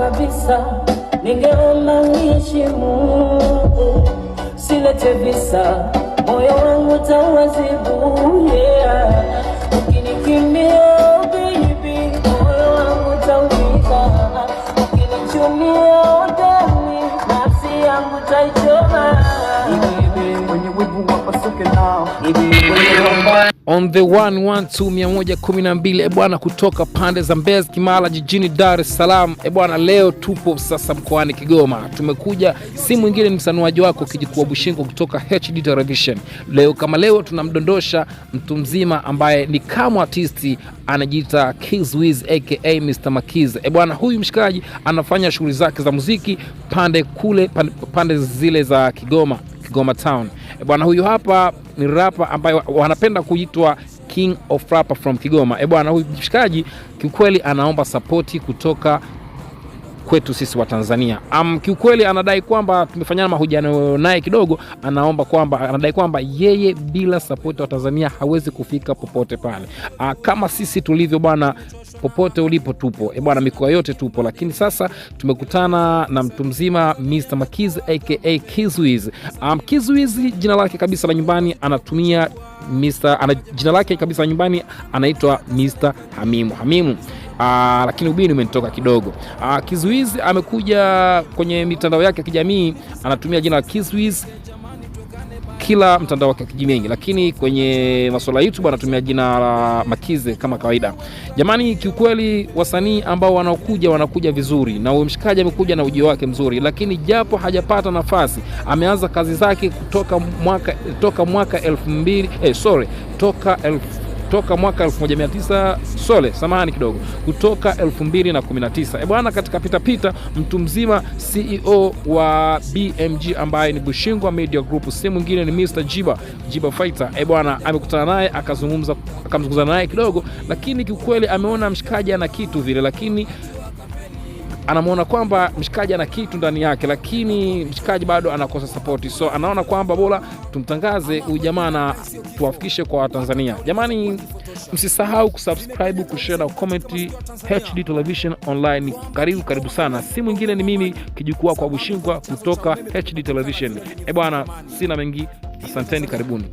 kabisa, ningeomba niheshimu, silete visa, moyo wangu tawazibu, yeah. Ukinikimbia baby, moyo wangu taumika, ukinichumia ndani, nafsi yangu taichoma. On the 112 bwana, kutoka pande za Mbezi Kimara jijini Dar es Salaam. Bwana, leo tupo sasa mkoani Kigoma. Tumekuja si mwingine ni msanuaji wako Kijukuu Bushingo kutoka HD Television. Leo tunamdondosha mtu mzima ambaye ni kama artisti, anajiita Kizwiz aka Mr. Makiz. Bwana, huyu mshikaji anafanya shughuli zake za muziki pande zile za Kigoma Town. Bwana, huyu hapa ni rapper ambaye wanapenda kuitwa King of Rapper from Kigoma. Bwana, huyu mshikaji kiukweli anaomba support kutoka kwetu sisi wa Tanzania. Kiukweli anadai kwamba tumefanyana mahojiano naye kidogo, anadai kwamba yeye bila support wa Tanzania hawezi kufika popote pale. Kama sisi tulivyo bwana, popote ulipo tupo. Bwana, mikoa yote tupo, lakini sasa tumekutana na mtu mzima Mr. Makiz aka Kizwiz. Kizwiz jina lake kabisa la nyumbani anaitwa Mr. Hamimu. Lakini ubini umenitoka kidogo. Kizwiz amekuja kwenye mitandao yake ya kijamii, anatumia jina la Kizwiz kila mtandao wake kijamii, lakini kwenye masuala ya YouTube anatumia jina la Makize kama kawaida. Jamani, kiukweli wasanii ambao wanakuja vizuri, na huyo mshikaji amekuja na ujio wake mzuri, lakini japo hajapata nafasi, ameanza kazi zake kutoka mwaka 2019 bwana. Katika pita mtu mzima CEO wa BMG ambaye ni Bushingo Media Group, si mwingine ni Mr. Jiba Fighter. Bwana, amekutana naye akamzungumza naye kidogo, lakini kiukweli ameona mshikaji ana kitu vile, lakini anamuona kwamba mshikaji ana kitu ndani yake, lakini mshikaji bado anakosa support. So anaona kwamba bora tumtangaze huyu jamaa na tuwafikishe kwa Tanzania. Jamani, msisahau kusubscribe, kushare na comment. HD Television Online, karibu sana. Si mwingine ni mimi Kijukuu kwa Bushingo kutoka HD Television. Bwana, sina mengi, asanteni, karibuni.